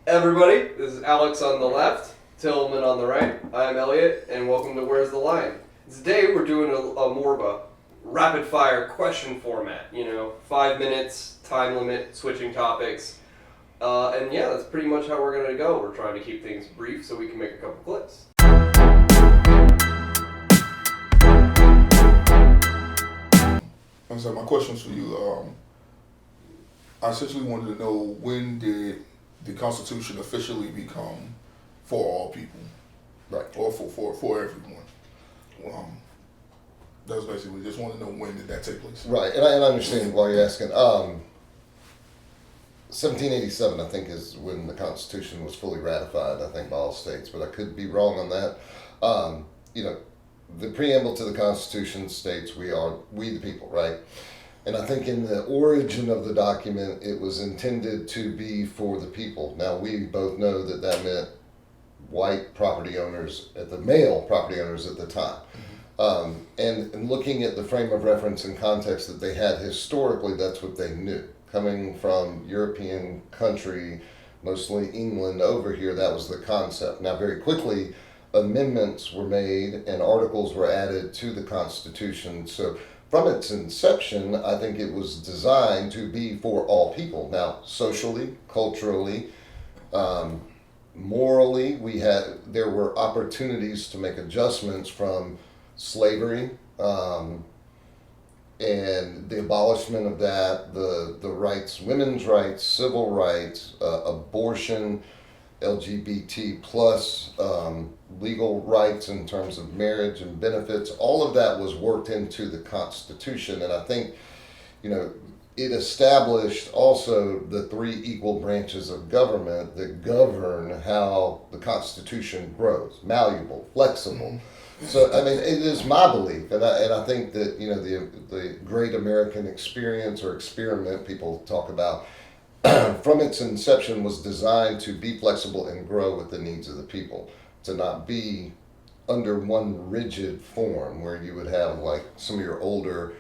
Everybody, this is Alex on the left, Tillman on the right. I'm Elliot, and welcome to Where's the Line? Today we're doing a more of a rapid fire question format. 5 minutes, time limit, switching topics. And yeah, that's pretty much how we're going to go. We're trying to keep things brief so we can make a couple clips. And so my questions for you, I essentially wanted to know, when did the Constitution officially become for all people, Right. or for everyone? That's basically, just want to know, when did that take place? Right, and I understand why you're asking. 1787, I think, is when the Constitution was fully ratified, I think, by all states, but I could be wrong on that. The preamble to the Constitution states we the people, right? And I think in the origin of the document, it was intended to be for the people. Now, we both know that that meant white property owners, male property owners at the time. And looking at the frame of reference and context that they had historically, that's what they knew. Coming from European country, mostly England, over here, that was the concept. Now, very quickly, amendments were made and articles were added to the Constitution. So from its inception, I think it was designed to be for all people. Now, socially, culturally, morally, there were opportunities to make adjustments from slavery, and the abolishment of that, the rights, women's rights, civil rights, abortion, LGBT plus legal rights in terms of marriage and benefits. All of that was worked into the Constitution, and I think, it established also the three equal branches of government that govern how the Constitution grows: malleable, flexible. So, I mean, it is my belief, and I think that, the great American experience or experiment people talk about, from its inception, was designed to be flexible and grow with the needs of the people, to not be under one rigid form where you would have, like, some of your older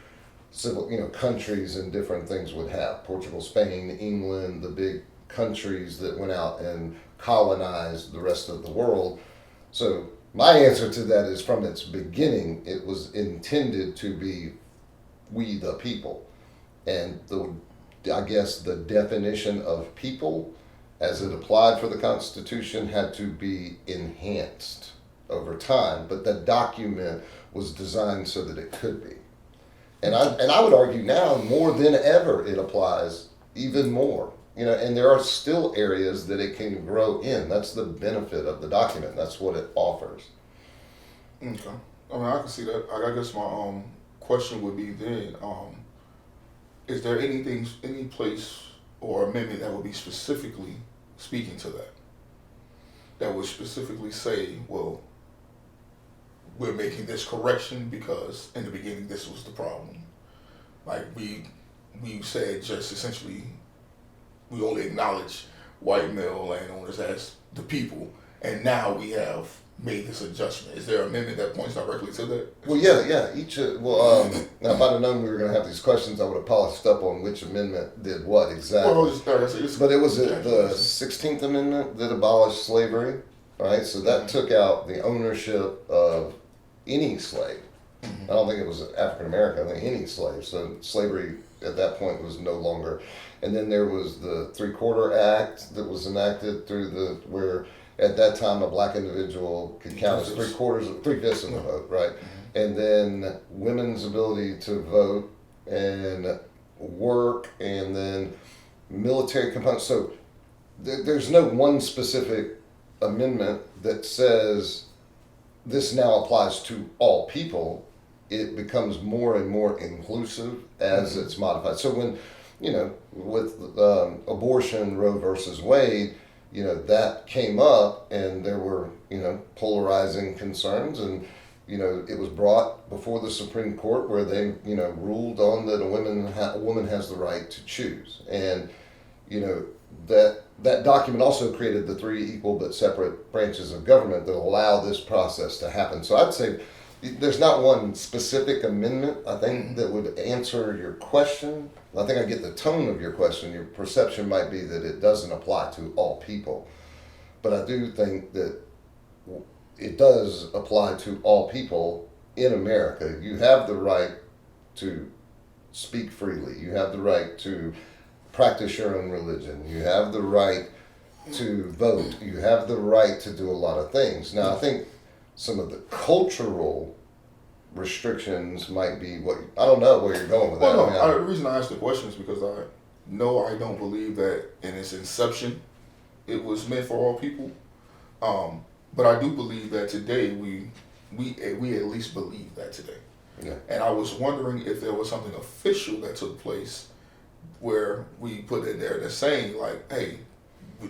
civil, countries and different things would have. Portugal, Spain, England, the big countries that went out and colonized the rest of the world. So my answer to that is, from its beginning, it was intended to be we the people. And I guess the definition of people as it applied for the Constitution had to be enhanced over time, but the document was designed so that it could be. And I would argue now, more than ever, it applies even more. And there are still areas that it can grow in. That's the benefit of the document. That's what it offers. Okay. I mean, I can see that. I guess my question would be then, is there any place or amendment that would be specifically speaking to that would specifically say, well, we're making this correction because in the beginning this was the problem? Like, we said, just essentially, we only acknowledge white male landowners as the people, and now we have made this adjustment. Is there an amendment that points directly to that? Well, yeah. Now, if I'd have known we were going to have these questions, I would have polished up on which amendment did what exactly. Well, but it was the 16th Amendment that abolished slavery, right? So that took out the ownership of any slave. I don't think it was African American, I think any slave. So slavery at that point was no longer. And then there was the Three-Quarter Act that was enacted where at that time a black individual could count as three-fifths of the vote, right? And then women's ability to vote and work, and then military components. So there's no one specific amendment that says this now applies to all people. It becomes more and more inclusive as it's modified. So when, with abortion, Roe versus Wade, that came up, and there were, polarizing concerns, and, it was brought before the Supreme Court, where they, ruled on that a woman has the right to choose. And, that document also created the three equal but separate branches of government that allow this process to happen. So I'd say there's not one specific amendment, I think, that would answer your question. I think I get the tone of your question. Your perception might be that it doesn't apply to all people. But I do think that it does apply to all people in America. You have the right to speak freely. You have the right to practice your own religion. You have the right to vote. You have the right to do a lot of things. Now, I think some of the cultural restrictions might be what, I don't know where you're going with that. Well, no, the reason I asked the question is because I don't believe that in its inception it was meant for all people. But I do believe that today we at least believe that today. Yeah. And I was wondering if there was something official that took place where we put in there that's saying like, hey,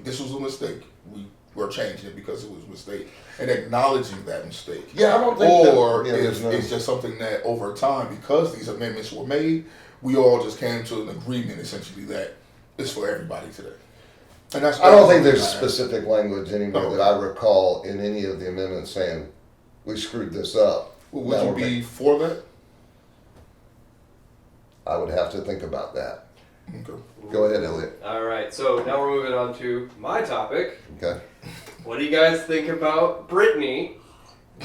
this was a mistake. We're changing it because it was a mistake, and acknowledging that mistake. Yeah, I don't think or that, it's just something that over time, because these amendments were made, we all just came to an agreement essentially that it's for everybody today. And I don't think there's specific language anywhere that I recall in any of the amendments saying we screwed this up. Well, would you be for that? I would have to think about that. Okay. Go ahead, Elliot. All right, so now we're moving on to my topic. Okay. What do you guys think about Britney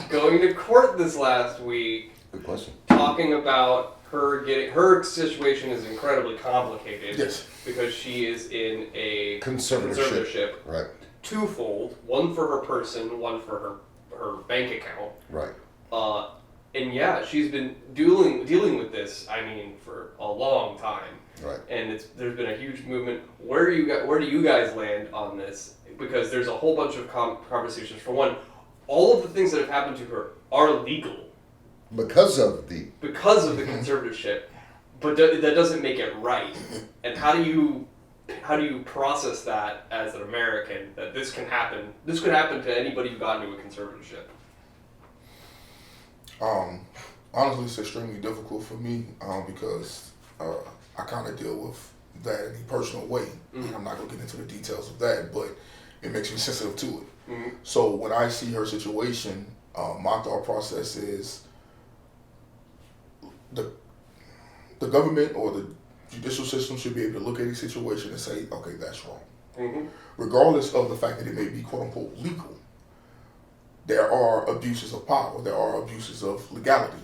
going to court this last week, Good question. talking about her situation is incredibly complicated. Yes. Because she is in a Conservatorship. Right. Twofold, one for her person, one for her bank account. Right. And yeah, she's been dealing with this, for a long time. Right. And there's been a huge movement. Where do you guys land on this? Because there's a whole bunch of conversations. For one, all of the things that have happened to her are legal Because of the conservatorship, but that doesn't make it right. And how do you process that as an American, that this can happen? This could happen to anybody who got into a conservatorship. Honestly, it's extremely difficult for me because I kind of deal with that in a personal way. Mm-hmm. I'm not going to get into the details of that, but it makes me sensitive to it. Mm-hmm. So when I see her situation, my thought process is the government or the judicial system should be able to look at a situation and say, okay, that's wrong. Mm-hmm. Regardless of the fact that it may be quote unquote legal, there are abuses of power, there are abuses of legality.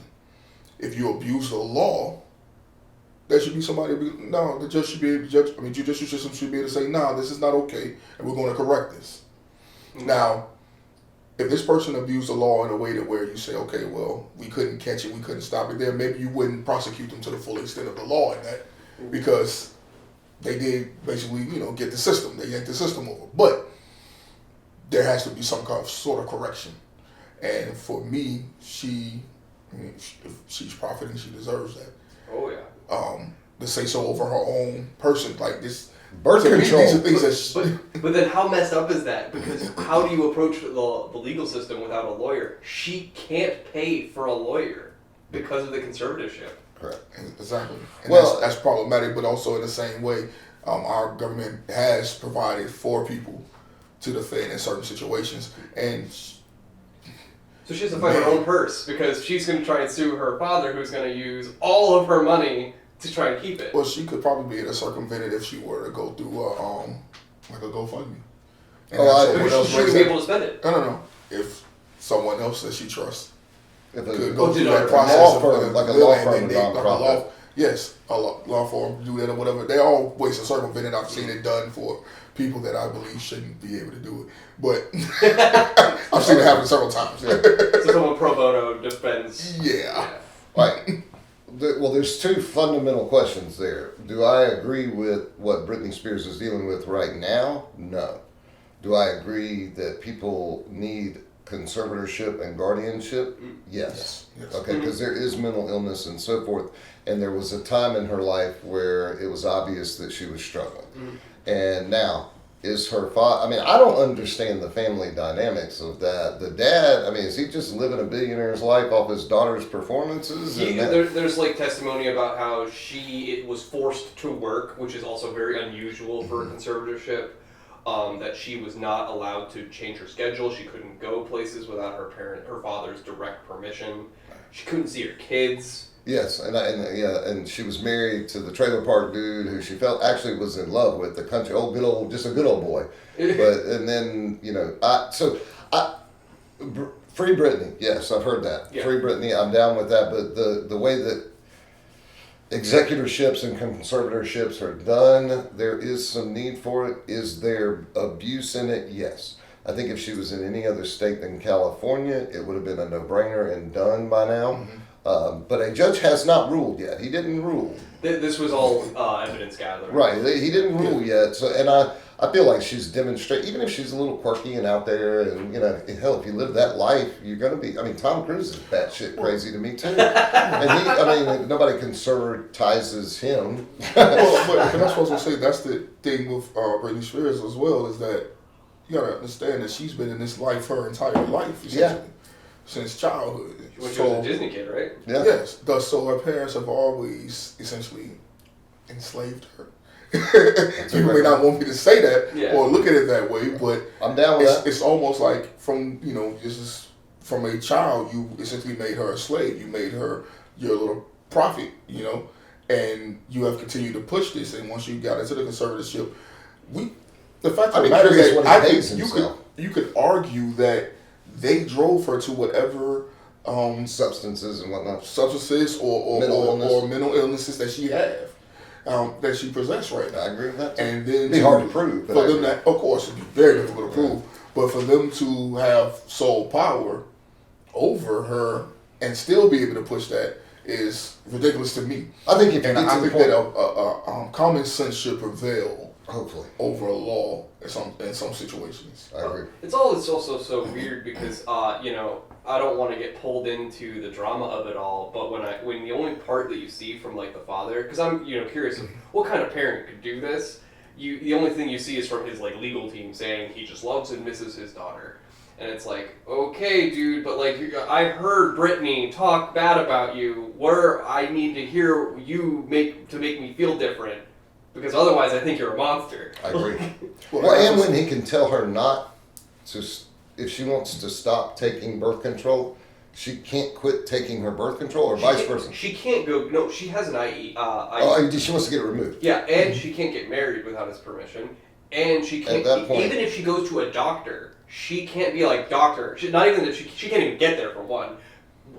If you abuse the law, there should be somebody, the judge should be able to judicial system should be able to say, no, this is not okay, and we're going to correct this. Mm-hmm. Now, if this person abused the law in a way that where you say, okay, well, we couldn't catch it, we couldn't stop it there, maybe you wouldn't prosecute them to the full extent of the law in that, because they did basically, get the system, they yanked the system over. But there has to be some kind of sort of correction. And for me, if she's profiting, she deserves that. Oh yeah. To say so over her own person, like this. birth control. These are things But then how messed up is that? Because how do you approach the legal system without a lawyer? She can't pay for a lawyer because of the conservatorship. Correct. Exactly. And Well, that's problematic, but also in the same way, our government has provided for people to defend in certain situations. And so she has to find her own purse because she's going to try and sue her father, who's going to use all of her money to try and keep it. well, she could probably be able to circumvent it if she were to go through like a GoFundMe. And She would be able to spend it. No. If someone else that she trusts If could a go through that law process firm, like a law firm, a nonprofit. Yes, a law firm do that or whatever. They all ways to circumvent it. I've seen it done for people that I believe shouldn't be able to do it, but I've seen it happen several times. So someone pro bono defends. Yeah. Right. Well, there's two fundamental questions there. Do I agree with what Britney Spears is dealing with right now? No. Do I agree that people need conservatorship and guardianship? Yes. Yes. Okay, because there is mental illness and so forth, and there was a time in her life where it was obvious that she was struggling. Mm-hmm. And now, is her father, I don't understand the family dynamics of that. The dad, is he just living a billionaire's life off his daughter's performances? There's like testimony about how she was forced to work, which is also very unusual for a conservatorship. That she was not allowed to change her schedule. She couldn't go places without her father's direct permission. She couldn't see her kids. Yes, and she was married to the trailer park dude who she felt actually was in love with, the country, just a good old boy. And then, free Britney. Yes, I've heard that. Yeah. Free Britney, I'm down with that. But the way that executorships and conservatorships are done, there is some need for it. Is there abuse in it? Yes. I think if she was in any other state than California, it would have been a no-brainer and done by now. Mm-hmm. But a judge has not ruled yet. He didn't rule. This was all evidence gathering. Right. He didn't rule yet. So, and I feel like she's demonstrated, even if she's a little quirky and out there, and hell, if you live that life, you're gonna be. I mean, Tom Cruise is batshit crazy to me too, and nobody conservatizes him. Well, but that's what I was gonna say. That's the thing with Britney Spears as well, is that you gotta understand that she's been in this life her entire life, essentially, since childhood. She was a Disney kid, right? Yeah. Yes. So her parents have always essentially enslaved her. People may not want me to say that or look at it that way, but I'm down with that. It's almost like from from a child, you essentially made her a slave. You made her your little prophet, and you have continued to push this. And once you got into the conservatorship, the fact of the matter is that I think you could argue that they drove her to whatever substances and whatnot, substances or mental illnesses that she have. That she possessed right now. I agree with that. And then it'd be hard to prove. For them that, of course, it'd be very difficult to prove. But for them to have sole power over her and still be able to push that is ridiculous to me. I think if you I think that common sense should prevail, hopefully, over a law in some situations. I agree. It's also so weird because I don't want to get pulled into the drama of it all, but when the only part that you see from like the father, because I'm curious of what kind of parent could do this. The only thing you see is from his like legal team saying he just loves and misses his daughter, and it's like, okay, dude, but like I heard Britney talk bad about you. Where I need to hear you make me feel different, because otherwise I think you're a monster. I agree. And when he can tell her not to. If she wants to stop taking birth control, she can't quit taking her birth control, or vice versa. She can't go. No, she has an IE. She wants to get it removed. Yeah, and she can't get married without his permission, and she can't. At that point, even if she goes to a doctor, she can't be like doctor. Not even that she can't even get there for one.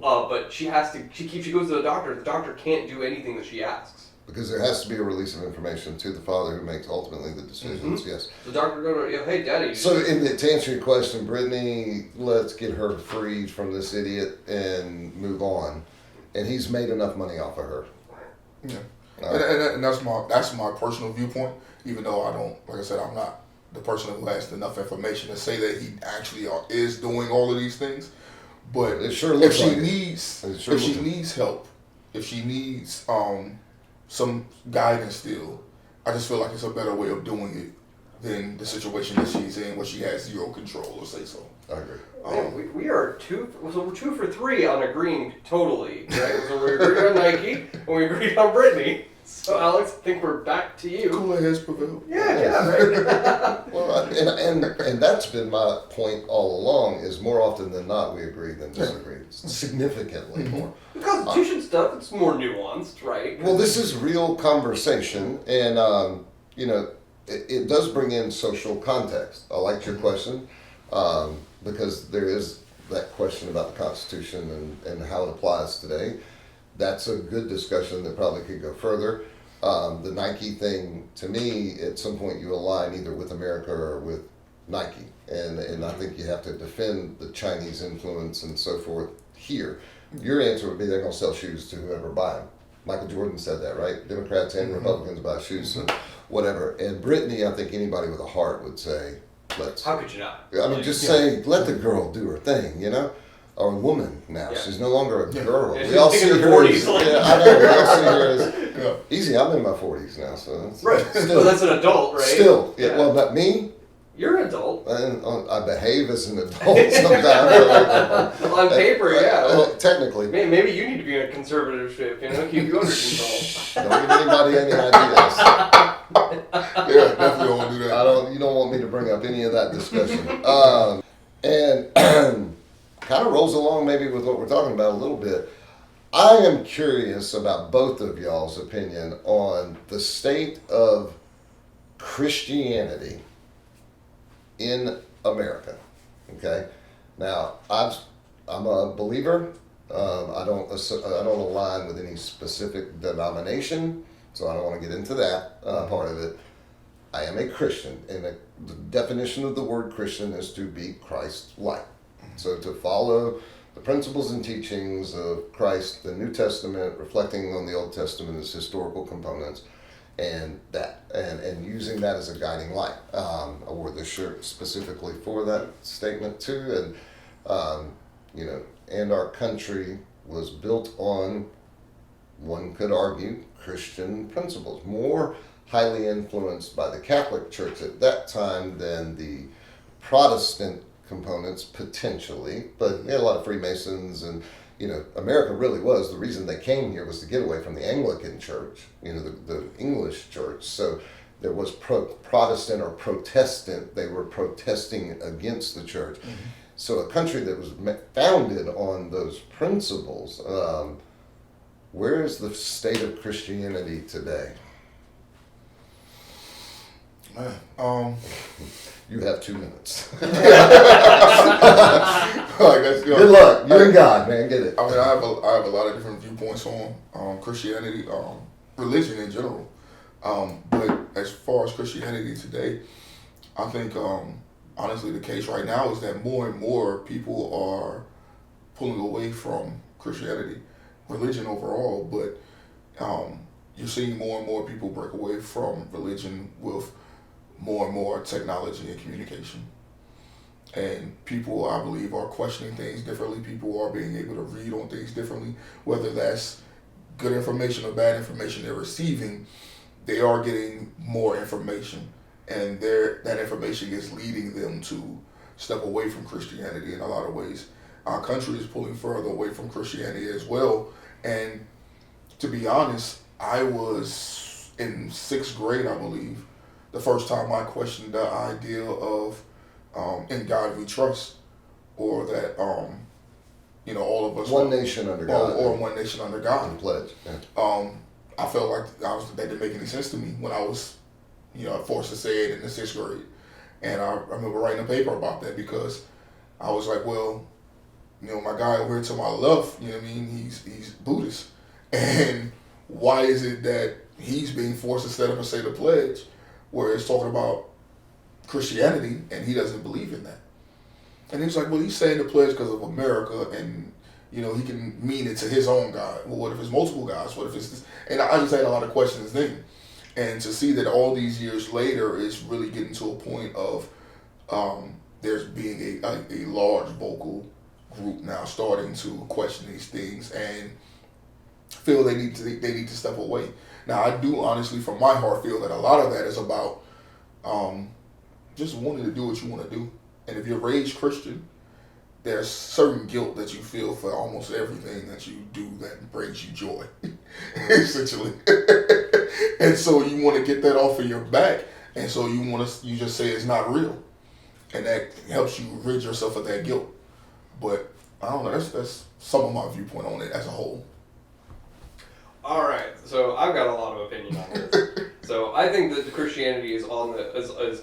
But she has to. She goes to the doctor can't do anything that she asks. Because there has to be a release of information to the father who makes ultimately the decisions. Mm-hmm. Yes. The doctor go to, hey, daddy. So, to answer your question, Britney, let's get her freed from this idiot and move on. And he's made enough money off of her. Yeah, and that's my personal viewpoint. Even though I don't, like I said, I'm not the person who has enough information to say that he actually is doing all of these things. But it sure looks if she needs help, if she needs some guidance still, I just feel like it's a better way of doing it than the situation that she's in where she has zero control, or say so. I agree. Man, we're 2 for 3 on agreeing totally, right? So we agreed on Nike and we agreed on Britney. So Alex, I think we're back to you. Cooler heads prevail. Yeah, right. Well, and that's been my point all along. Is more often than not we agree than disagree. Significantly more. The Constitution stuff, it's more nuanced, right? Well, this is real conversation, and it does bring in social context. I liked your question because there is that question about the Constitution and how it applies today. That's a good discussion that probably could go further. The Nike thing, to me, at some point you align either with America or with Nike. And I think you have to defend the Chinese influence and so forth here. Your answer would be they're going to sell shoes to whoever buy them. Michael Jordan said that, right? Democrats and Republicans buy shoes and whatever. And Britney, I think anybody with a heart would say, How could you not? I mean, just say, let the girl do her thing, Or a woman now. Yeah. She's no longer a girl. Yeah, we all see her 40s. as, I know, we all see her as, easy, I'm in my 40s now, so. Right. Still, well, that's an adult, right? Still. Yeah. Well, not me. You're an adult. And I behave as an adult sometimes. On paper, yeah. Technically. Maybe you need to be in a conservatorship, keep you under control. Don't give anybody any ideas. Yeah, definitely don't do that. You don't want me to bring up any of that discussion. And kind of rolls along maybe with what we're talking about a little bit. I am curious about both of y'all's opinion on the state of Christianity in America. Okay, now I'm a believer. I don't align with any specific denomination, so I don't want to get into that part of it. I am a Christian, and the definition of the word Christian is to be Christ-like. So to follow the principles and teachings of Christ, the New Testament, reflecting on the Old Testament as historical components, and using that as a guiding light. I wore this shirt specifically for that statement too, and and our country was built on, one could argue, Christian principles, more highly influenced by the Catholic Church at that time than the Protestant components potentially, but we had a lot of Freemasons, and America really was, the reason they came here was to get away from the Anglican Church, the English Church. So there was Protestant or Protestant, they were protesting against the church. Mm-hmm. So a country that was founded on those principles, where is the state of Christianity today? Man, you have 2 minutes. like that's good. Good luck. You and God, man. Get it. I mean, I have a lot of different viewpoints on Christianity, religion in general. But as far as Christianity today, I think honestly the case right now is that more and more people are pulling away from Christianity, religion overall. But you're seeing more and more people break away from religion with more and more technology and communication. And people, I believe, are questioning things differently. People are being able to read on things differently, whether that's good information or bad information they're receiving. They are getting more information, and that information is leading them to step away from Christianity in a lot of ways. Our country is pulling further away from Christianity as well. And to be honest, I was in 6th grade, I believe, the first time I questioned the idea of in God we trust, or that all of us one nation under God, or one nation under God. And pledge. Yeah. I felt like that didn't make any sense to me when I was forced to say it in the 6th grade, and I remember writing a paper about that because I was like, well, my guy over here to my left, he's Buddhist, and why is it that he's being forced to stand up and say the pledge, where it's talking about Christianity, and he doesn't believe in that? And he's like, well, he's saying the pledge because of America, and he can mean it to his own God. Well, what if it's multiple gods? What if it's this? And I just had a lot of questions then. And to see that all these years later, it's really getting to a point of there's being a large vocal group now starting to question these things and feel they need to step away. Now, I do honestly, from my heart, feel that a lot of that is about just wanting to do what you want to do. And if you're raised Christian, there's certain guilt that you feel for almost everything that you do that brings you joy, essentially. And so you want to get that off of your back, and so you just say it's not real, and that helps you rid yourself of that guilt. But I don't know. That's some of my viewpoint on it as a whole. All right, so I've got a lot of opinion on this. So I think that Christianity is is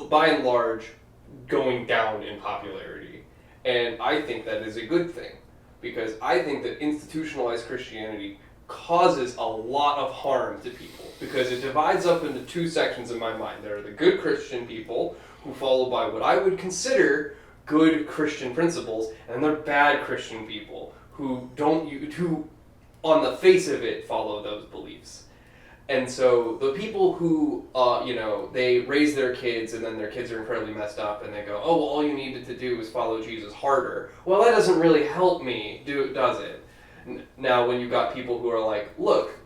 by and large going down in popularity, and I think that is a good thing, because I think that institutionalized Christianity causes a lot of harm to people, because it divides up into 2 sections in my mind. There are the good Christian people who follow by what I would consider good Christian principles, and there are bad Christian people who who on the face of it follow those beliefs. And so the people who, they raise their kids and then their kids are incredibly messed up and they go, oh, well, all you needed to do was follow Jesus harder. Well, that doesn't really help me, does it? Now, when you've got people who are like, look,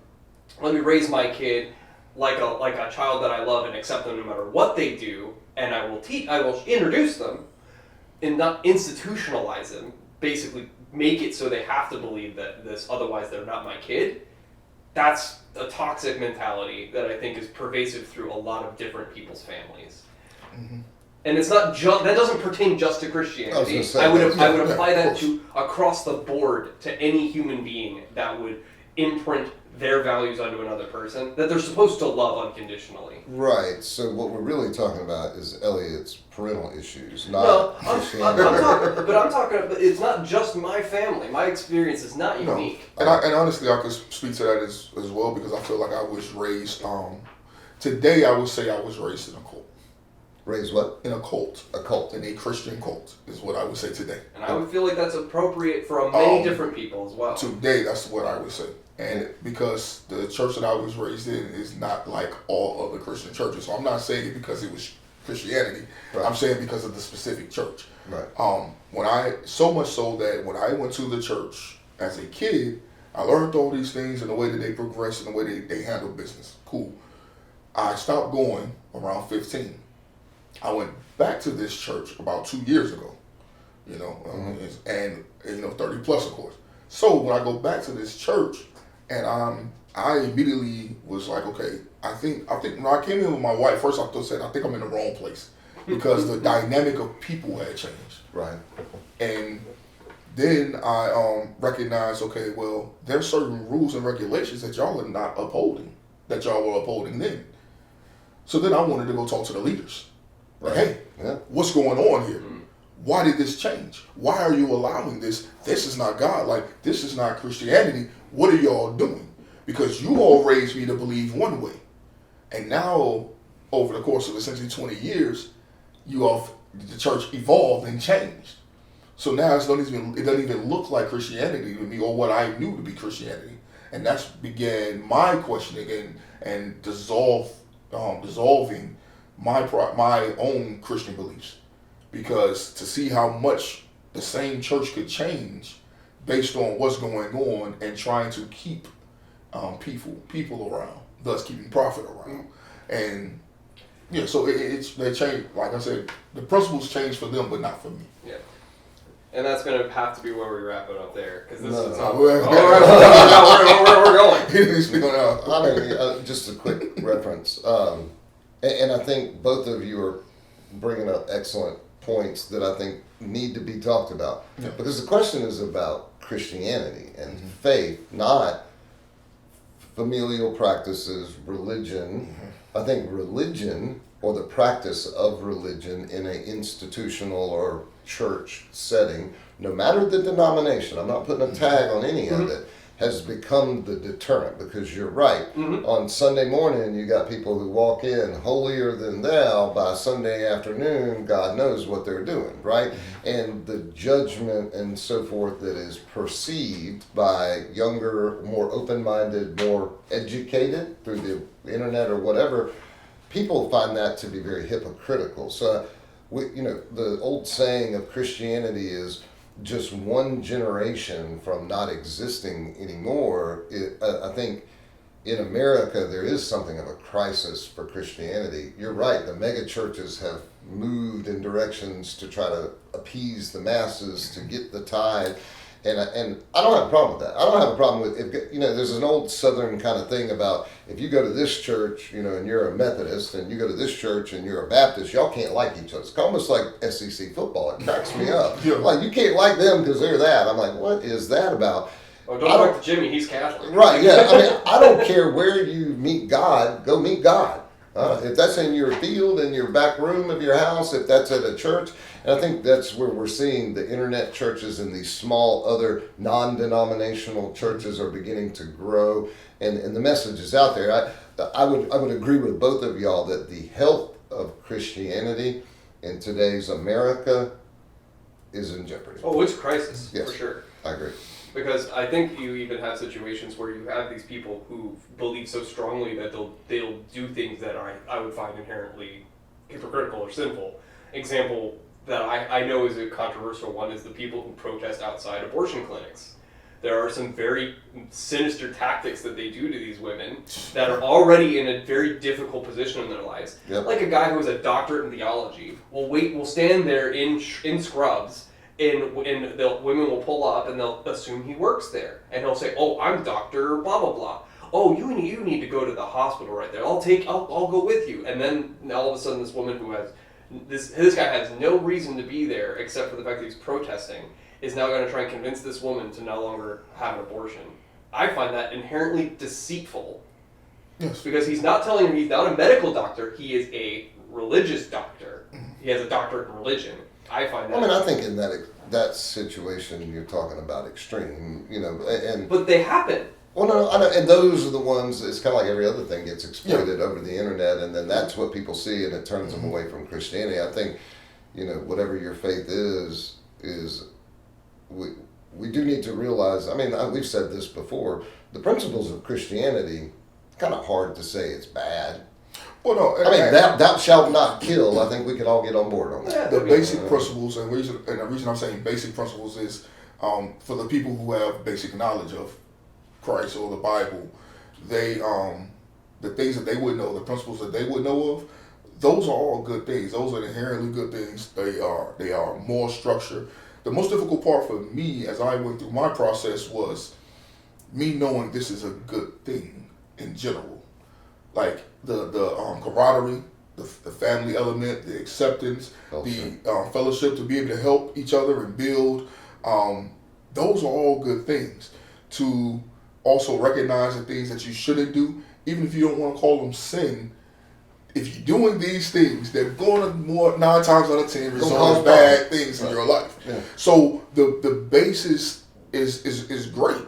let me raise my kid like a child that I love and accept them no matter what they do, and I will introduce them and not institutionalize them, basically make it so they have to believe that this, otherwise they're not my kid. That's a toxic mentality that I think is pervasive through a lot of different people's families. Mm-hmm. And it's not just that doesn't pertain just to Christianity. Say, I would apply that to across the board to any human being that would imprint their values onto another person that they're supposed to love unconditionally. Right. So what we're really talking about is Elliot's parental issues, not No, Christianity. I'm talking. But it's not just my family. My experience is not unique. And honestly, I could speak to that as well because I feel like I was raised. Today, I would say I was raised in a cult. Raised what? In a cult. A cult. In a Christian cult is what I would say today. And I would feel like that's appropriate for many different people as well. Today, that's what I would say. And because the church that I was raised in is not like all other Christian churches. So I'm not saying it because it was Christianity. Right. I'm saying because of the specific church. Right. So much so that when I went to the church as a kid, I learned all these things and the way that they progress and the way they handle business. Cool. I stopped going around 15. I went back to this church about 2 years ago, and 30 plus, of course. So when I go back to this church, and I immediately was like, okay, I think when I came in with my wife, first I said, I think I'm in the wrong place because the dynamic of people had changed. Right. And then I recognized, okay, well, there's certain rules and regulations that y'all are not upholding, that y'all were upholding then. So then I wanted to go talk to the leaders. Like, hey, what's going on here? Why did this change? Why are you allowing this? This is not God. Like, this is not Christianity. What are y'all doing? Because you all raised me to believe one way. And now, over the course of essentially 20 years, the church evolved and changed. So now it doesn't even look like Christianity to me or what I knew to be Christianity. And that's began my questioning and dissolving my own Christian beliefs, because to see how much the same church could change based on what's going on and trying to keep people around, thus keeping profit around, and so they changed. Like I said, the principles changed for them, but not for me. Yeah. And that's going to have to be where we wrap it up there, because this is No. where we're going. Just a quick reference. And I think both of you are bringing up excellent points that I think need to be talked about. Yeah. Because the question is about Christianity and faith, not familial practices, religion. I think religion, or the practice of religion in an institutional or church setting, no matter the denomination, I'm not putting a tag on any of it, has become the deterrent, because you're right. On Sunday morning, you got people who walk in holier than thou. By Sunday afternoon, God knows what they're doing, right? And the judgment and so forth that is perceived by younger, more open-minded, more educated through the internet or whatever, people find that to be very hypocritical. So, the old saying of Christianity is, just one generation from not existing anymore. I think in America there is something of a crisis for Christianity. You're right, the mega churches have moved in directions to try to appease the masses, to get the tide. And I don't have a problem with that. I don't have a problem with, there's an old Southern kind of thing about, if you go to this church, and you're a Methodist, and you go to this church and you're a Baptist, y'all can't like each other. It's almost like SEC football. It cracks me up. Yeah. Like, you can't like them because they're that. I'm like, what is that about? Oh, don't like Jimmy, he's Catholic. Right, yeah. I mean, I don't care where you meet God, go meet God. If that's in your field, in your back room of your house, if that's at a church. And I think that's where we're seeing the internet churches and these small other non-denominational churches are beginning to grow, and the message is out there. I would agree with both of y'all that the health of Christianity in today's America is in jeopardy. Oh, it's a crisis, Yes, for sure. I agree. Because I think you even have situations where you have these people who believe so strongly that they'll do things that I would find inherently hypocritical or sinful. Example that I know is a controversial one is the people who protest outside abortion clinics. There are some very sinister tactics that they do to these women that are already in a very difficult position in their lives. Yep. Like a guy who has a doctorate in theology will stand there in scrubs, and women will pull up and they'll assume he works there, and he'll say, "Oh, I'm Doctor blah blah blah. Oh, you need to go to the hospital right there. I'll go with you." And then all of a sudden, this woman who has this guy has no reason to be there except for the fact that he's protesting, is now going to try and convince this woman to no longer have an abortion. I find that inherently deceitful. Yes. Because he's not telling her he's not a medical doctor, he is a religious doctor. He has a doctorate in religion. I find that. I mean, I think in that situation you're talking about extreme, and but they happen. Well, no, I know, and those are the ones. It's kind of like every other thing gets exploited over the internet, and then that's what people see, and it turns them away from Christianity. I think, whatever your faith is we do need to realize. I mean, we've said this before. The principles of Christianity, it's kind of hard to say it's bad. Well, no, I mean, thou shalt not kill. I think we could all get on board on that. The basic principles, and the reason I'm saying basic principles is for the people who have basic knowledge of Christ or the Bible, they the things that they would know, the principles that they would know of, those are all good things. Those are inherently good things. They are more structure. The most difficult part for me as I went through my process was me knowing this is a good thing in general. Like the camaraderie, the family element, the acceptance, the fellowship, to be able to help each other and build. Those are all good things. To also recognize the things that you shouldn't do, even if you don't want to call them sin. If you're doing these things, they're going to 9 times out of 10 result in bad things in your life. Yeah. So the basis is great,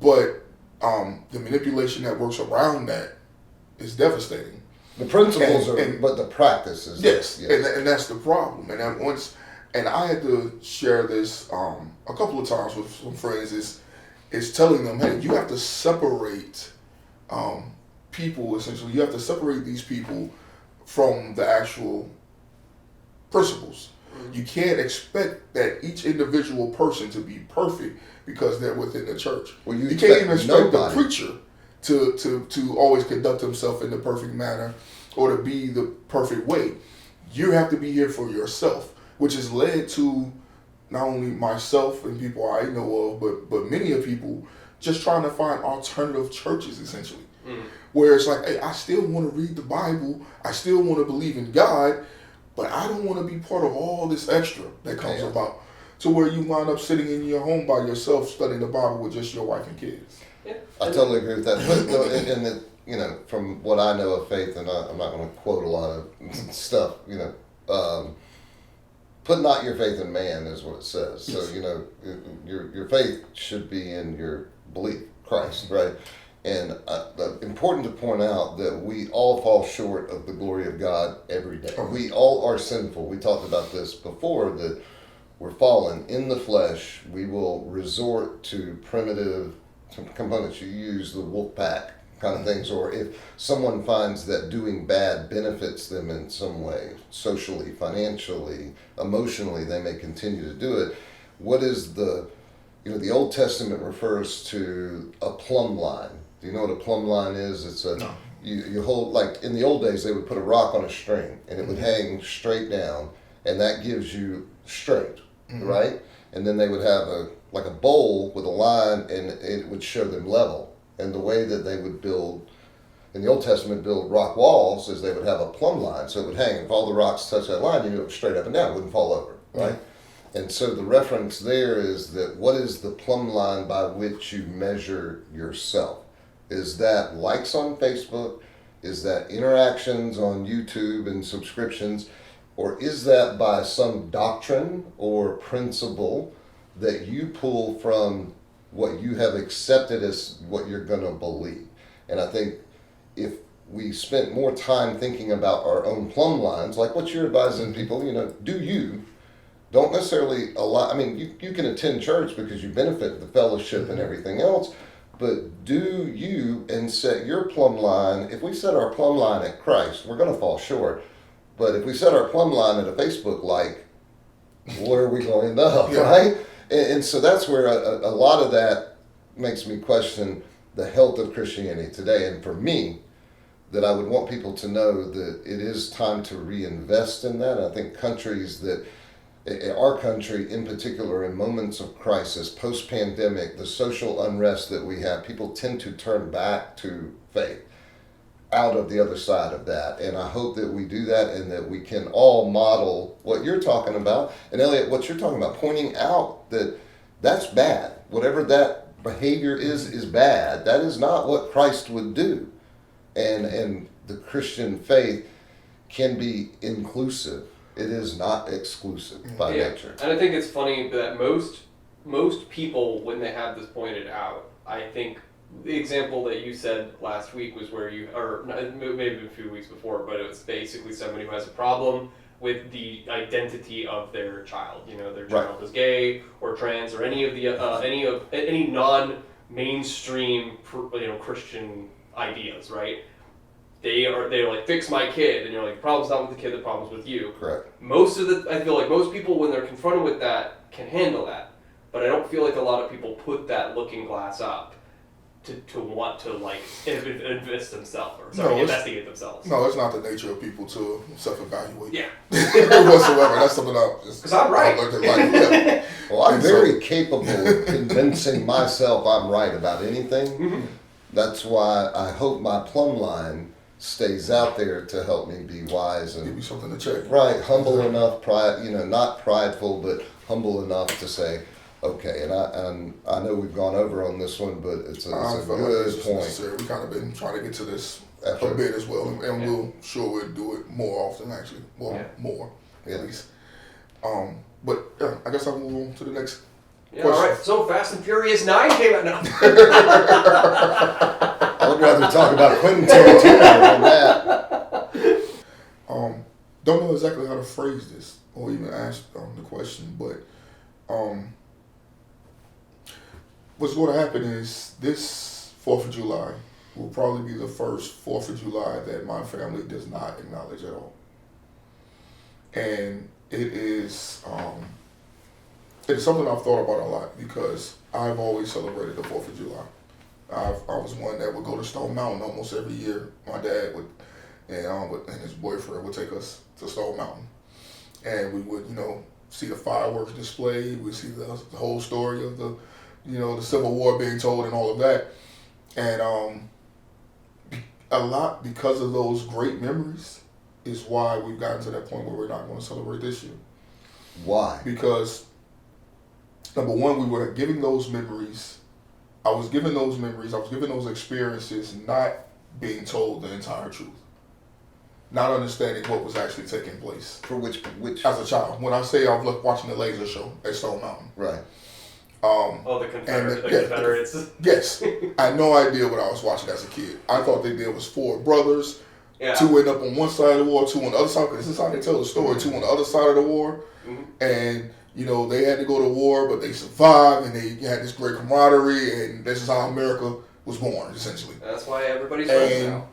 but the manipulation that works around that is devastating. The principles but the practice is yes. And that's the problem. And I had to share this a couple of times with some friends. Is telling them, hey, you have to separate people. Essentially, you have to separate these people from the actual principles. You can't expect that each individual person to be perfect because they're within the church. Well, you can't even expect the preacher to always conduct himself in the perfect manner or to be the perfect way. You have to be here for yourself, which has led to not only myself and people I know of, but many of people just trying to find alternative churches, essentially. Where it's like, hey, I still want to read the Bible, I still want to believe in God, but I don't want to be part of all this extra that comes about. To where you wind up sitting in your home by yourself studying the Bible with just your wife and kids. Yeah. I totally agree with that. But from what I know of faith, and I'm not going to quote a lot of stuff, put not your faith in man is what it says. So, your faith should be in your belief, Christ, right? And important to point out that we all fall short of the glory of God every day. We all are sinful. We talked about this before, that we're fallen in the flesh. We will resort to primitive components. You use the wolf pack kind of things, or if someone finds that doing bad benefits them in some way, socially, financially, emotionally, they may continue to do it. What is the Old Testament refers to a plumb line. Do you know what a plumb line is? It's you hold, like in the old days, they would put a rock on a string and it would hang straight down, and that gives you straight, right? And then they would have a bowl with a line, and it would show them level. And the way that they would build, in the Old Testament, build rock walls is they would have a plumb line, so it would hang. If all the rocks touched that line, you knew it was straight up and down, it wouldn't fall over, right? And so the reference there is that what is the plumb line by which you measure yourself? Is that likes on Facebook? Is that interactions on YouTube and subscriptions? Or is that by some doctrine or principle that you pull from what you have accepted as what you're going to believe? And I think if we spent more time thinking about our own plumb lines, like what you're advising people, do you. Don't necessarily allow, you can attend church because you benefit the fellowship and everything else, but do you and set your plumb line. If we set our plumb line at Christ, we're going to fall short. But if we set our plumb line at a Facebook like, where are we going to end up, right? And so that's where a lot of that makes me question the health of Christianity today. And for me, that I would want people to know that it is time to reinvest in that. I think countries that, our country in particular, in moments of crisis, post-pandemic, the social unrest that we have, people tend to turn back to faith. out of the other side of that. And I hope that we do that and that we can all model what you're talking about. And Elliot, what you're talking about, pointing out that that's bad. Whatever that behavior is bad. That is not what Christ would do. And the Christian faith can be inclusive. It is not exclusive by nature. And I think it's funny that most people, when they have this pointed out, I think the example that you said last week was where maybe a few weeks before, but it was basically somebody who has a problem with the identity of their child. You know, their child is gay or trans or any of the any non-mainstream Christian ideas, right? They're like, fix my kid, and you're like, the problem's not with the kid, the problem's with you. Correct. I feel like most people, when they're confronted with that, can handle that, but I don't feel like a lot of people put that looking glass up to want to like invest themselves investigate themselves. No, it's not the nature of people to self-evaluate. Yeah. Whatsoever. That's something because I'm right. Yeah. Well, I'm very capable of convincing myself I'm right about anything. Mm-hmm. That's why I hope my plumb line stays out there to help me be wise and give you something to check. Right, humble enough, not prideful, but humble enough to say, okay. And I know we've gone over on this one, but it's a good point. Necessary. We kind of been trying to get to this a bit as well, and we'll do it more often actually. Well, more at least. But I guess I'll move on to the next. Yeah, all right. So Fast and Furious 9 came out now. I would rather talk about Quentin Tarantino than that. Don't know exactly how to phrase this or even ask the question, but what's going to happen is this 4th of July will probably be the first 4th of July that my family does not acknowledge at all. And it is something I've thought about a lot because I've always celebrated the 4th of July. I was one that would go to Stone Mountain almost every year. My dad would, and his boyfriend would take us to Stone Mountain. And we would, see the fireworks display. We'd see the whole story of the Civil War being told and all of that. And a lot because of those great memories is why we've gotten to that point where we're not going to celebrate this year. Why? Because number one, we were giving those memories. I was given those experiences, not being told the entire truth, not understanding what was actually taking place. For which? As a child, when I say I was watching the laser show at Stone Mountain, right? The Confederates. Yes, I had no idea what I was watching as a kid. I thought they did was 4 brothers. Yeah. 2 end up on one side of the war, 2 on the other side. Because this is how they tell the story. Mm-hmm. 2 on the other side of the war, mm-hmm. and they had to go to war, but they survived, and they had this great camaraderie, and this is how America was born, essentially. That's why everybody's friends now.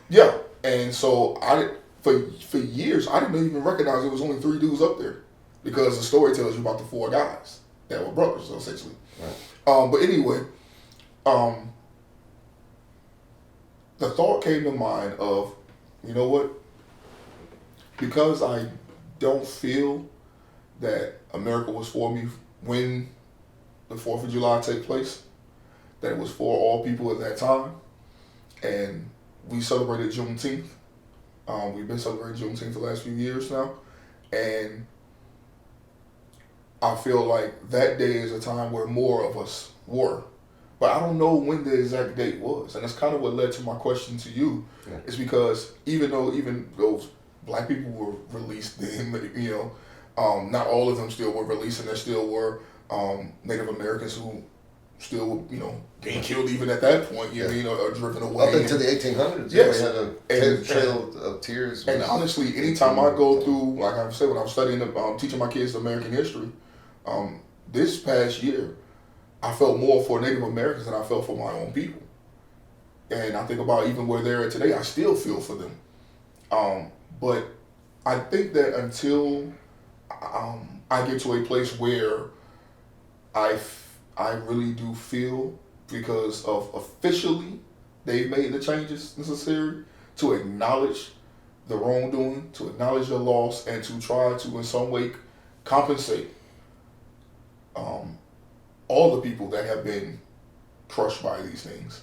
Yeah, and so for years I didn't even recognize there was only 3 dudes up there, because the story tells you about the 4 guys that were brothers, essentially. Right. But anyway, the thought came to mind of, you know what? Because I don't feel that America was for me when the 4th of July take place, that it was for all people at that time, and we celebrated Juneteenth. We've been celebrating Juneteenth the last few years now, and I feel like that day is a time where more of us were. But I don't know when the exact date was, and that's kind of what led to my question to you. Yeah. Is because even though black people were released then, not all of them still were released, and there still were Native Americans who still were, being killed even at that point, or driven away. Up into the 1800s, yes. We had a trail of tears. And honestly, anytime I go through, like I said, when I'm studying, teaching my kids American history, this past year, I felt more for Native Americans than I felt for my own people. And I think about even where they're at today, I still feel for them. But I think that until I get to a place where I really do feel, because of officially they've made the changes necessary to acknowledge the wrongdoing, to acknowledge the loss, and to try to in some way compensate all the people that have been crushed by these things,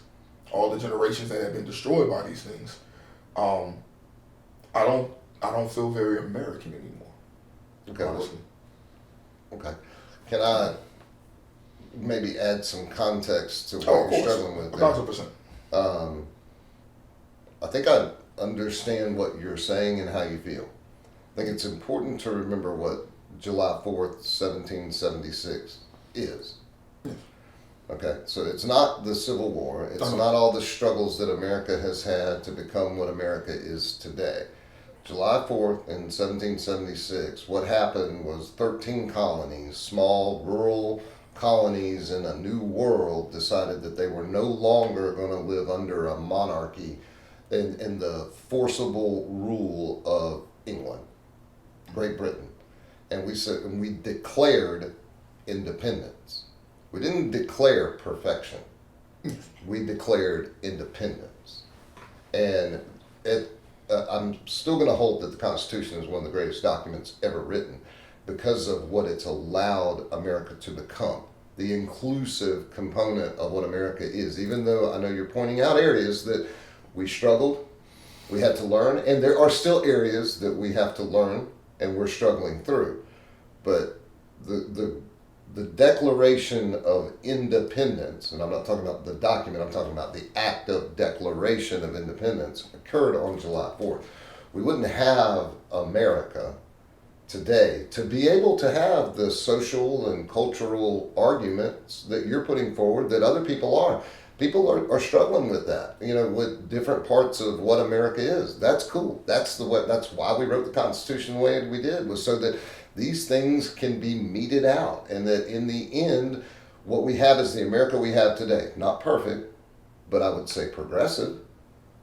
all the generations that have been destroyed by these things. I don't feel very American anymore. Okay. Honestly. Okay. Can I maybe add some context to what Oh, of you're course. struggling with there? 1,000%. I think I understand what you're saying and how you feel. I think it's important to remember what July 4th, 1776 is. Okay, so it's not the Civil War. It's not all the struggles that America has had to become what America is today. July 4th in 1776, what happened was 13 colonies, small rural colonies in a new world, decided that they were no longer going to live under a monarchy in the forcible rule of England, Great Britain. And we declared independence. We didn't declare perfection. We declared independence. And I'm still going to hold that the Constitution is one of the greatest documents ever written because of what it's allowed America to become, the inclusive component of what America is. Even though I know you're pointing out areas that we struggled, we had to learn, and there are still areas that we have to learn and we're struggling through. But the Declaration of Independence, and I'm not talking about the document, I'm talking about the act of declaration of independence, occurred on July 4th. We wouldn't have America today to be able to have the social and cultural arguments that you're putting forward that other people are. People are struggling with that, with different parts of what America is. That's cool. That's why we wrote the Constitution the way we did, was so that these things can be meted out, and that in the end, what we have is the America we have today. Not perfect, but I would say progressive.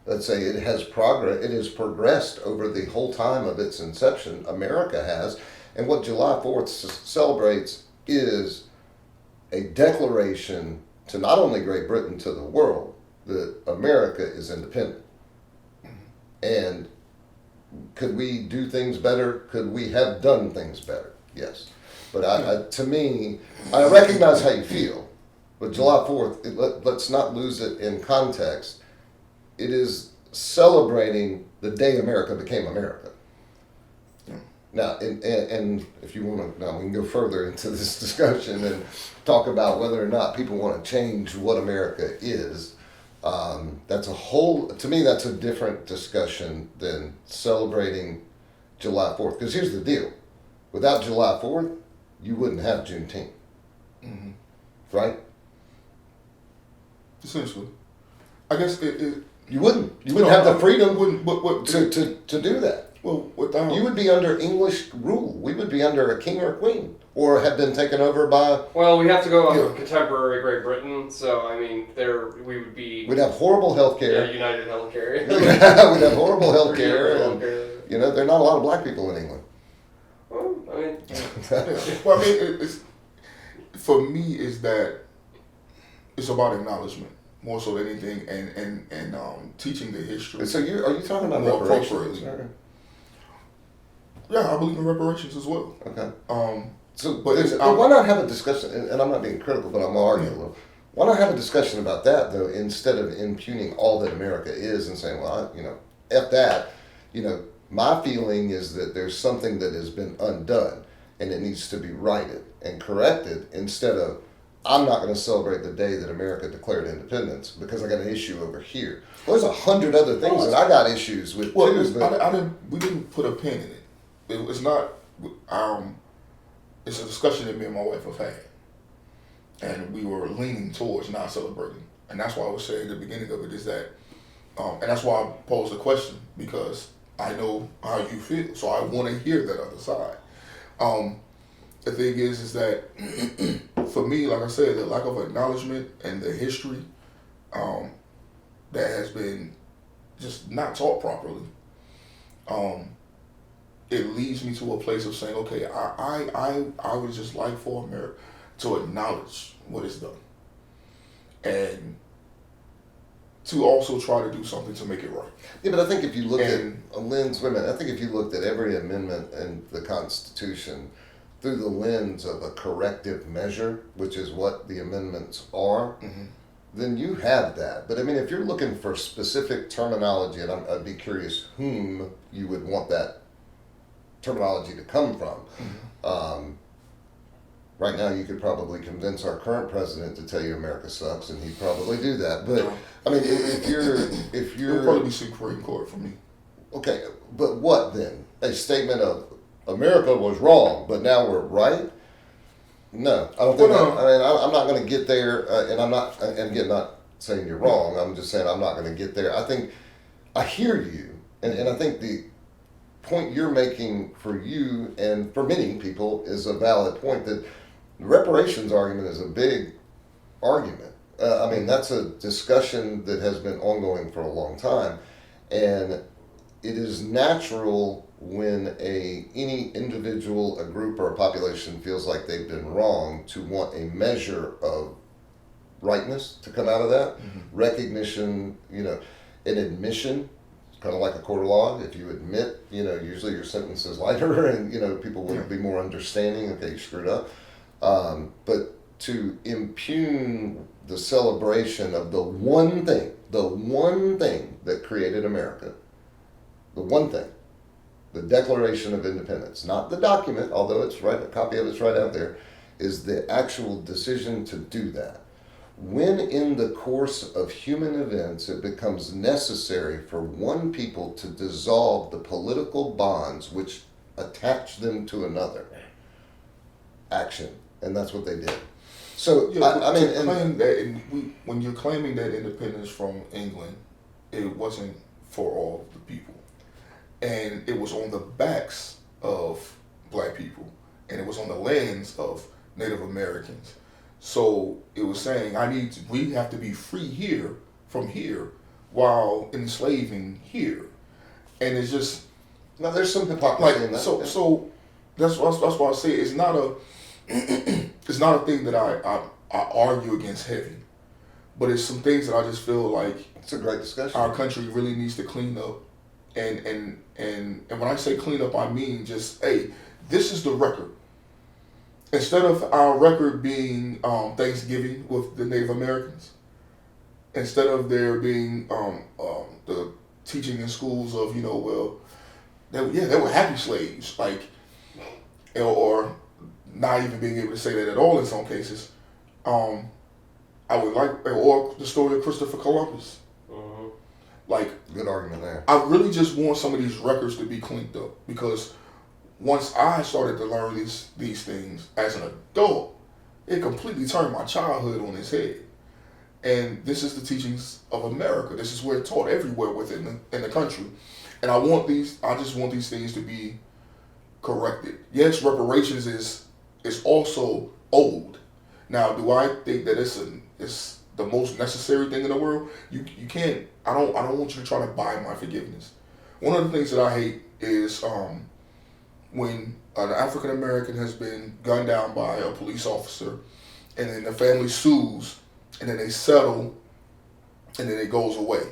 Let's say it has progress. It has progressed over the whole time of its inception. America has, and what July 4th celebrates is a declaration to not only Great Britain, to the world, that America is independent. And could we do things better? Could we have done things better? Yes. But to me, I recognize how you feel. But July 4th, let's not lose it in context. It is celebrating the day America became America. Now, and if you want to, now we can go further into this discussion and talk about whether or not people want to change what America is. That's to me, that's a different discussion than celebrating July 4th. Because here's the deal. Without July 4th, you wouldn't have Juneteenth. Mm-hmm. Right? Essentially. I guess you wouldn't. You wouldn't have the freedom to do that. Well, without... You would be under English rule. We would be under a king or a queen, or have been taken over by... Well, we have to go off of contemporary Great Britain, so, I mean, we would be... We'd have horrible health care. Yeah, United Healthcare. We'd have horrible health care. There are not a lot of black people in England. Well, I mean... Well, I mean, for me, is that it's about acknowledgement more so than anything, and teaching the history. So are you talking about more reparations? Yeah, I believe in reparations as well. Okay. But why not have a discussion? And I'm not being critical, but I'm arguing a little. Why not have a discussion about that though, instead of impugning all that America is and saying, well, F that. My feeling is that there's something that has been undone and it needs to be righted and corrected, instead of, I'm not going to celebrate the day that America declared independence because I got an issue over here. Well, there's 100 other things that I got issues with too. We didn't put a pin in it. It's not. It's a discussion that me and my wife have had, and we were leaning towards not celebrating, and that's why I was saying at the beginning of it is that, and that's why I posed the question, because I know how you feel, so I want to hear that other side. The thing is that for me, like I said, the lack of acknowledgement and the history that has been just not taught properly, it leads me to a place of saying, okay, I would just like for America to acknowledge what it's done, and to also try to do something to make it right. Yeah, but I think if you look at I think if you looked at every amendment in the Constitution through the lens of a corrective measure, which is what the amendments are, then you have that. But I mean, if you're looking for specific terminology, and I'd be curious whom you would want that terminology to come from. Right now, you could probably convince our current president to tell you America sucks, and he'd probably do that. But I mean, if you're it'll probably be Supreme Court for me. Okay, but what then? A statement of America was wrong, but now we're right? No, I don't think. I'm not going to get there, and I'm not. And again, not saying you're wrong. I'm just saying I'm not going to get there. I think I hear you, and I think the point you're making for you and for many people is a valid point. That the reparations argument is a big argument. I mean, that's a discussion that has been ongoing for a long time, and it is natural when any individual, a group, or a population feels like they've been wrong to want a measure of rightness to come out of that. Recognition, an admission, kind of like a court of law. If you admit, usually your sentence is lighter and, people would be more understanding. Okay, you screwed up. But to impugn the celebration of the one thing that created America, the one thing, the Declaration of Independence, not the document, although it's right, a copy of it's right out there, is the actual decision to do that. When in the course of human events it becomes necessary for one people to dissolve the political bonds which attach them to another, action, and that's what they did. So when you're claiming that independence from England, it wasn't for all the people. And it was on the backs of black people, and it was on the lands of Native Americans. So it was saying, we have to be free here, from here, while enslaving here. And it's just, now there's some hypocrisy in that. So that's why I say it's not a thing that I argue against heavy, but it's some things that I just feel like it's a great discussion. Our country really needs to clean up. And when I say clean up, I mean just, hey, this is the record. Instead of our record being Thanksgiving with the Native Americans, instead of there being the teaching in schools of, they were happy slaves, like, or not even being able to say that at all in some cases. I would like, or the story of Christopher Columbus. Like, good argument there. I really just want some of these records to be cleaned up, because once I started to learn these things as an adult, it completely turned my childhood on its head. And this is the teachings of America. This is where it's taught everywhere within the country. And I just want these things to be corrected. Yes, reparations is also old. Now, do I think that it's the most necessary thing in the world? You can't. I don't want you to try to buy my forgiveness. One of the things that I hate is when an African American has been gunned down by a police officer, and then the family sues, and then they settle, and then it goes away.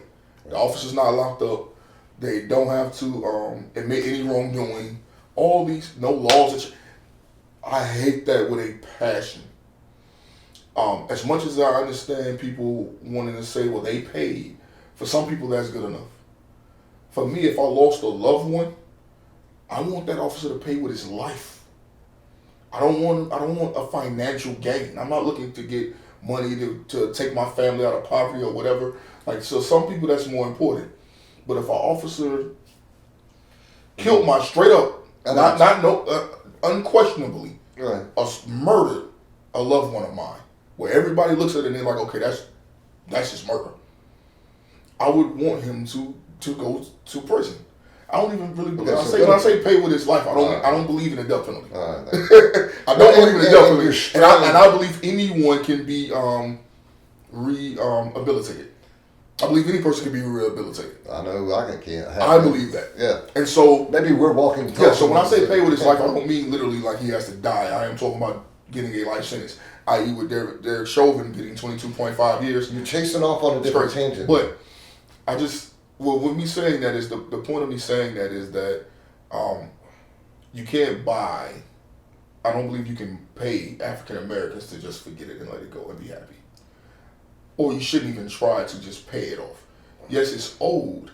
The officer's not locked up. They don't have to admit any wrongdoing. All these no laws. I hate that with a passion. As much as I understand people wanting to say, well, they paid. For some people, that's good enough. For me, if I lost a loved one, I want that officer to pay with his life. I don't want a financial gain. I'm not looking to get money to take my family out of poverty or whatever. Like, so some people, that's more important. But if an officer killed my straight up, unquestionably, right, murdered a loved one of mine, where everybody looks at it and they're like, okay, that's just murder, I would want him to go to prison. I don't even really believe. When I say pay with his life, I don't believe in the death penalty. I don't believe in the death penalty, and I believe anyone can be rehabilitated. I believe any person can be rehabilitated. I know I can't. I believe that. Yeah. And so maybe we're walking. Yeah. So when I say pay with his life, I don't mean literally like he has to die. I am talking about getting a life sentence, i.e. with Derek Chauvin getting 22.5 years. You're chasing off on a different tangent. But I just. Well, with me saying that is the point of me saying that is that you can't buy. I don't believe you can pay African Americans to just forget it and let it go and be happy. or you shouldn't even try to just pay it off. Yes, it's old,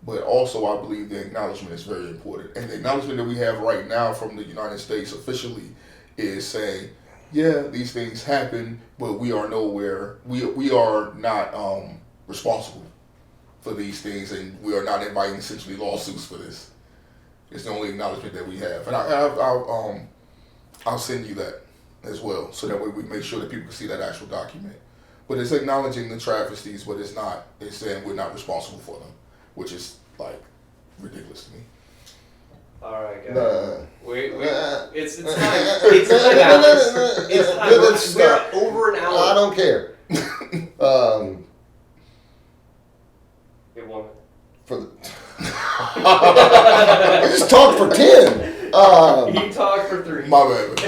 but also I believe the acknowledgement is very important. And the acknowledgement that we have right now from the United States officially is saying, yeah, these things happen, but we are nowhere, we are not responsible for these things, and we are not inviting essentially lawsuits for this. It's the only acknowledgement that we have. And I'll send you that as well, so that way we make sure that people can see that actual document. But it's acknowledging the travesties, but it's saying we're not responsible for them, which is like ridiculous to me. All right, guys. Nah. It's time. It's time, Alex. It's time. We're over an hour. I don't care. Get 1 minute. For the I just talked for 10. He talked for 3. My bad.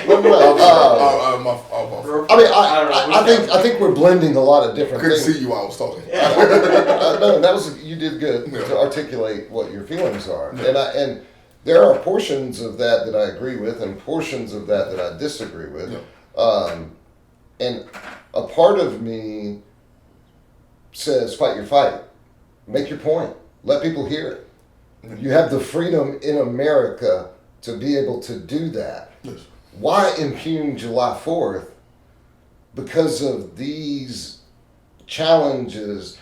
I think we're blending a lot of different Couldn't things. see you while I was talking. No, you did good Yeah. to articulate what your feelings are, and there are portions of that I agree with, and portions of that I disagree with, and a part of me says fight your fight, make your point, let people hear it. You have the freedom in America to be able to do that. Yes. Why impugn July 4th because of these challenges,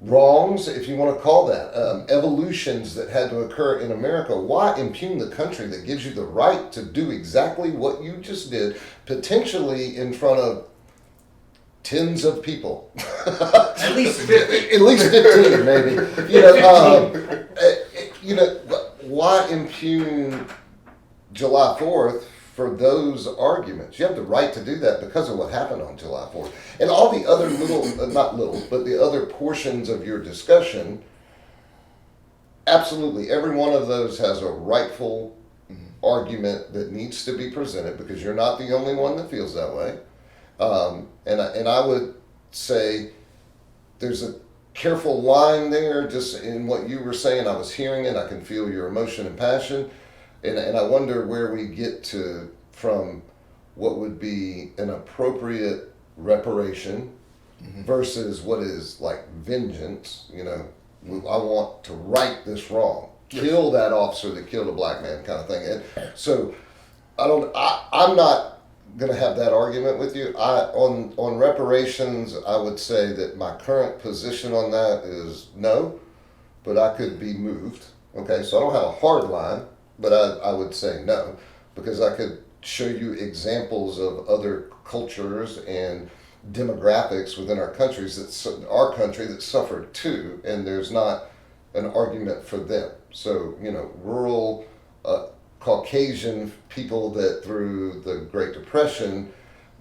wrongs, if you want to call that, evolutions that had to occur in America? Why impugn the country that gives you the right to do exactly what you just did, potentially in front of tens of people? At least 50. At least 15, maybe. Why impugn July 4th for those arguments? You have the right to do that because of what happened on July 4th. And all the other but the other portions of your discussion, absolutely, every one of those has a rightful argument that needs to be presented, because you're not the only one that feels that way. And I would say there's a careful line there, just in what you were saying. I was hearing it. I can feel your emotion and passion. And I wonder where we get to from what would be an appropriate reparation versus what is like vengeance. I want to right this wrong. Kill that officer that killed a black man, kind of thing. And so I'm not going to have that argument with you. On reparations, I would say that my current position on that is no, but I could be moved. Okay, so I don't have a hard line, but I would say no, because I could show you examples of other cultures and demographics within our country that suffered too, and there's not an argument for them. So, rural Caucasian people that through the Great Depression,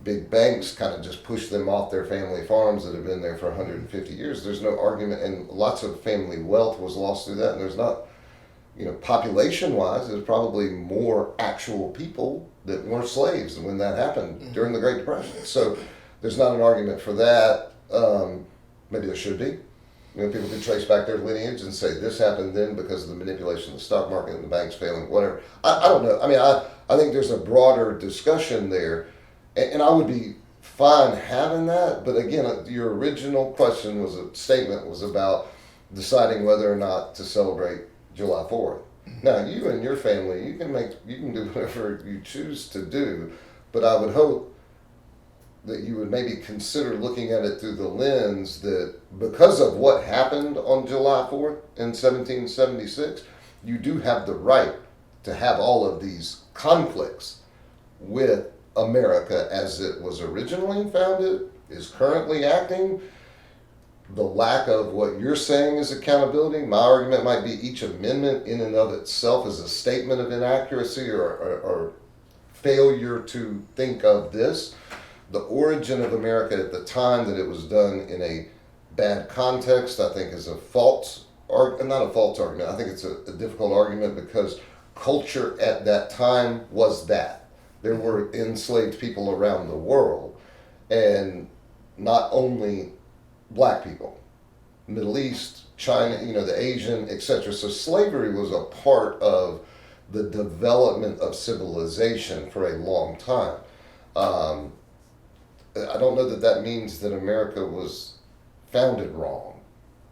big banks kind of just pushed them off their family farms that have been there for 150 years. There's no argument, and lots of family wealth was lost through that, and there's not, population-wise, there's probably more actual people that weren't slaves when that happened during the Great Depression. So there's not an argument for that. Maybe there should be. People could trace back their lineage and say this happened then because of the manipulation of the stock market and the banks failing, whatever. I don't know. I think there's a broader discussion there, and I would be fine having that. But again, your original question was about deciding whether or not to celebrate July 4th. Now, you and your family, you can do whatever you choose to do, but I would hope that you would maybe consider looking at it through the lens that because of what happened on July 4th in 1776, you do have the right to have all of these conflicts with America as it was originally founded, is currently acting. The lack of what you're saying is accountability. My argument might be each amendment in and of itself is a statement of inaccuracy or failure to think of this. The origin of America at the time that it was done in a bad context, I think, is not a false argument. I think it's a difficult argument because culture at that time was that. There were enslaved people around the world, and not only black people, Middle East, China, the Asian, etc. So slavery was a part of the development of civilization for a long time. I don't know that means that America was founded wrong.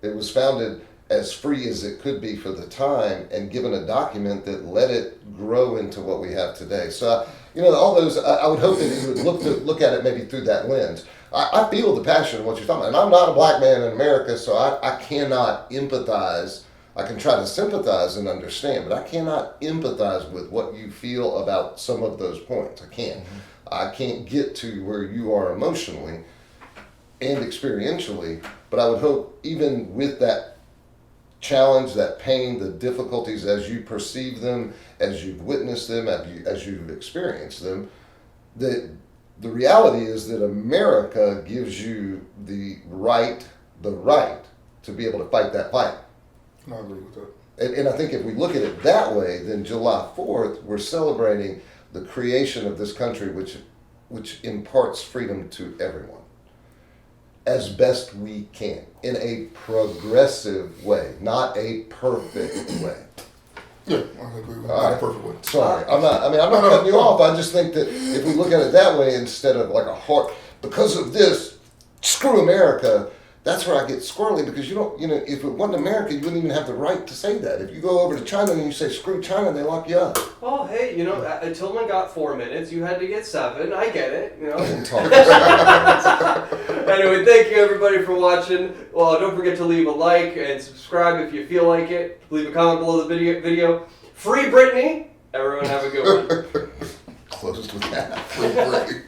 It was founded as free as it could be for the time and given a document that let it grow into what we have today. So, all those, I would hope that you would look at it maybe through that lens. I feel the passion of what you're talking about. And I'm not a black man in America, so I cannot empathize. I can try to sympathize and understand, but I cannot empathize with what you feel about some of those points. I can't. Mm-hmm. I can't get to where you are emotionally and experientially, but I would hope even with that challenge, that pain, the difficulties as you perceive them, as you've witnessed them, as you've experienced them, that the reality is that America gives you the right to be able to fight that fight. I agree with that. And I think if we look at it that way, then July 4th, we're celebrating the creation of this country, which imparts freedom to everyone as best we can in a progressive way, not a perfect way. Yeah, I agree with that. All right. Perfect way. Sorry, I'm not cutting you off. I just think that if we look at it that way instead of like a hard, because of this, screw America. That's where I get squirrely, because if it wasn't America, you wouldn't even have the right to say that. If you go over to China and you say screw China, they lock you up. Well, hey, Tillman got 4 minutes. You had to get 7. I get it. Anyway, thank you everybody for watching. Well, don't forget to leave a like and subscribe if you feel like it. Leave a comment below the video. Free Britney. Everyone have a good one. Closed with that. Free Britney.